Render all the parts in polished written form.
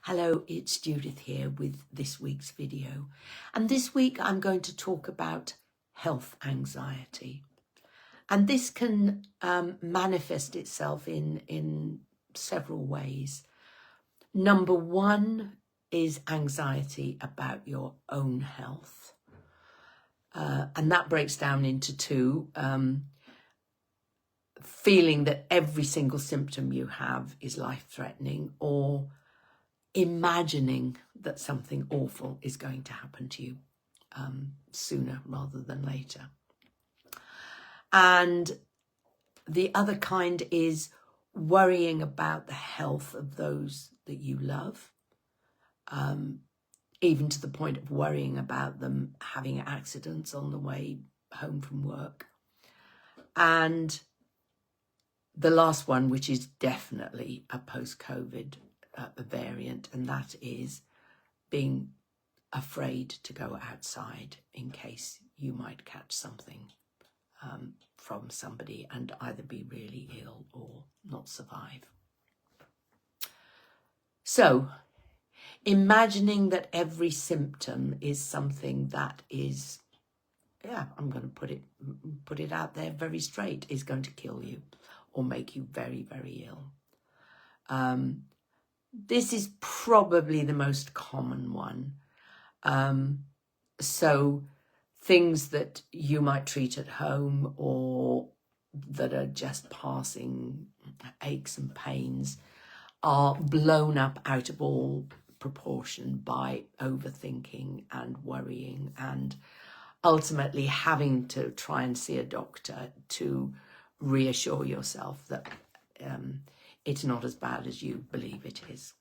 Hello, it's Judith here with this week's video. And this week I'm going to talk about health anxiety. And this can manifest itself in several ways. Number one is anxiety about your own health. And that breaks down into two. Feeling that every single symptom you have is life-threatening, or imagining that something awful is going to happen to you sooner rather than later. And the other kind is worrying about the health of those that you love, even to the point of worrying about them having accidents on the way home from work. And the last one, which is definitely a post-COVID variant, and that is being afraid to go outside in case you might catch something from somebody and either be really ill or not survive. So, imagining that every symptom is something that is, I'm going to put it out there very straight, is going to kill you or make you very, very ill. This is probably the most common one. So things that you might treat at home or that are just passing aches and pains are blown up out of all proportion by overthinking and worrying and ultimately having to try and see a doctor to reassure yourself that it's not as bad as you believe it is.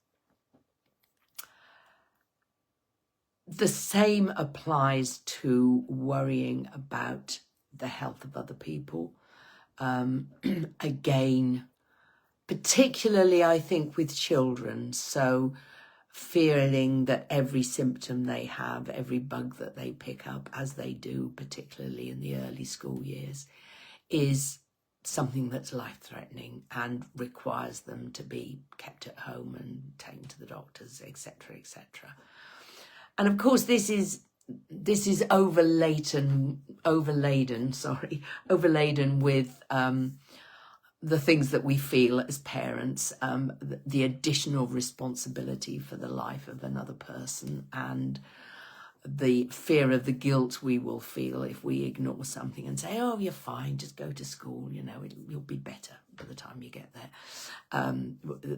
The same applies to worrying about the health of other people. Again, particularly I think with children, so feeling that every symptom they have, every bug that they pick up, as they do, particularly in the early school years, is something that's life-threatening and requires them to be kept at home and taken to the doctors, etc., etc. And of course, this is overladen with the things that we feel as parents, the additional responsibility for the life of another person, and the fear of the guilt we will feel if we ignore something and say, oh, you're fine, just go to school, you'll be better by the time you get there.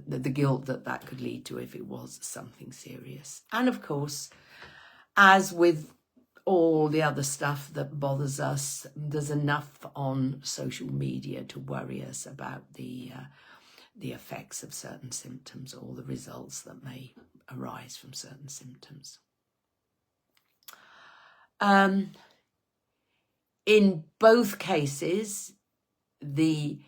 The guilt that could lead to if it was something serious. And of course, as with all the other stuff that bothers us, there's enough on social media to worry us about the effects of certain symptoms or the results that may arise from certain symptoms. In both cases, the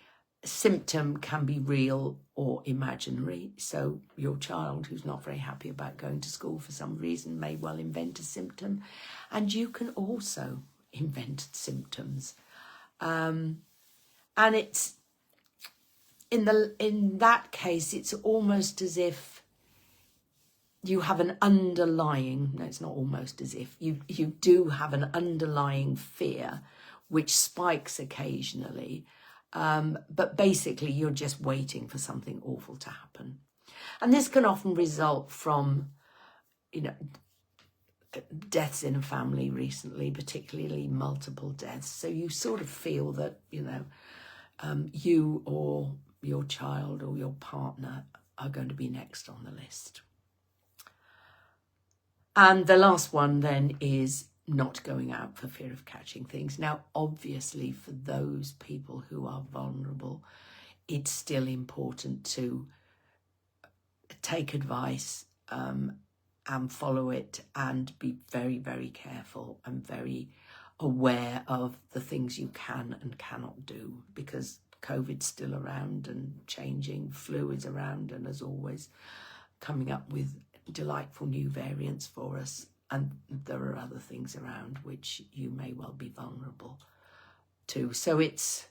symptom can be real or imaginary. So your child who's not very happy about going to school for some reason may well invent a symptom, and you can also invent symptoms. And it's in that case, it's almost as if you have an underlying, no, it's not almost as if, you do have an underlying fear which spikes occasionally, but basically you're just waiting for something awful to happen. And this can often result from, deaths in a family recently, particularly multiple deaths. So you sort of feel that, you or your child or your partner are going to be next on the list. And the last one then is not going out for fear of catching things. Now, obviously, for those people who are vulnerable, it's still important to take advice and follow it and be very, very careful and very aware of the things you can and cannot do, because COVID's still around and changing, flu is around and as always coming up with delightful new variants for us, and there are other things around which you may well be vulnerable to. So it's,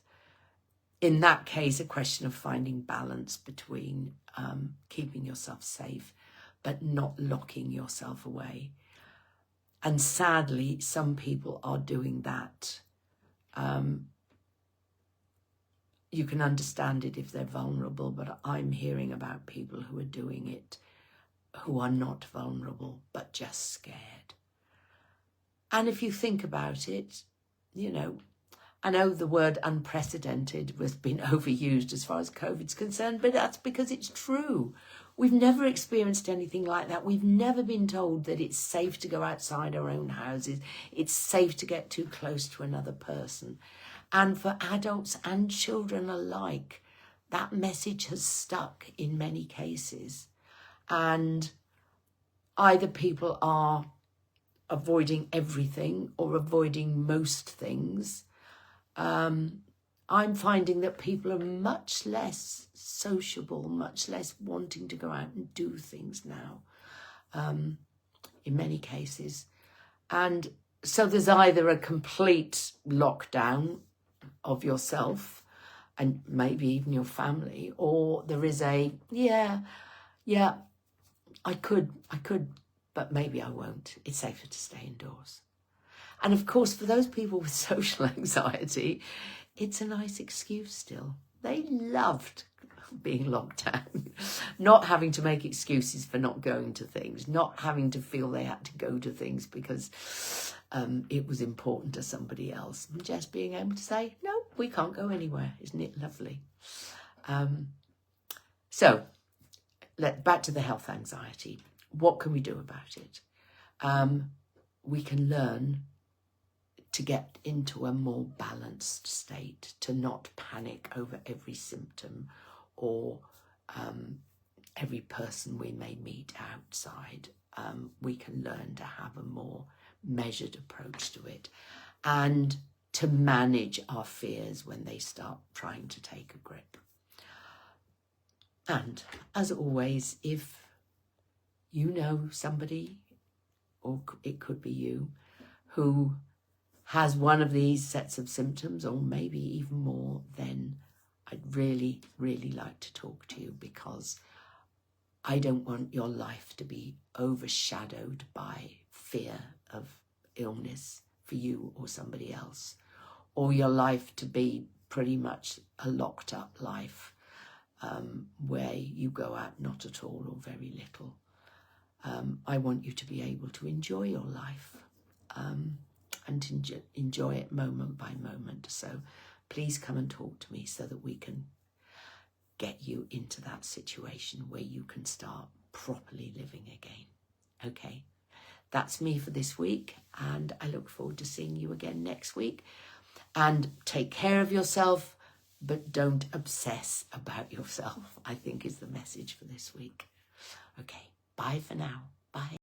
in that case, a question of finding balance between keeping yourself safe but not locking yourself away. And sadly, some people are doing that. You can understand it if they're vulnerable, but I'm hearing about people who are doing it who are not vulnerable, but just scared. And if you think about it, you know, I know the word unprecedented has been overused as far as COVID's concerned, but that's because it's true. We've never experienced anything like that. We've never been told that it's safe to go outside our own houses. It's safe to get too close to another person. And for adults and children alike, that message has stuck in many cases. And either people are avoiding everything or avoiding most things. I'm finding that people are much less sociable, much less wanting to go out and do things now, in many cases. And so there's either a complete lockdown of yourself and maybe even your family, or there is a, yeah, I could, but maybe I won't. It's safer to stay indoors. And of course, for those people with social anxiety, it's a nice excuse still. They loved being locked down, not having to make excuses for not going to things, not having to feel they had to go to things because it was important to somebody else, and just being able to say, no, we can't go anywhere. Isn't it lovely? So back to the health anxiety. What can we do about it? We can learn to get into a more balanced state, to not panic over every symptom or every person we may meet outside. We can learn to have a more measured approach to it and to manage our fears when they start trying to take a grip. And as always, if you know somebody, or it could be you, who has one of these sets of symptoms, or maybe even more, then I'd really, really like to talk to you, because I don't want your life to be overshadowed by fear of illness for you or somebody else, or your life to be pretty much a locked up life where you go out not at all or very little. I want you to be able to enjoy your life and enjoy it moment by moment. So please come and talk to me so that we can get you into that situation where you can start properly living again. Okay, that's me for this week, and I look forward to seeing you again next week. And take care of yourself, but don't obsess about yourself, I think is the message for this week. Okay, bye for now. Bye.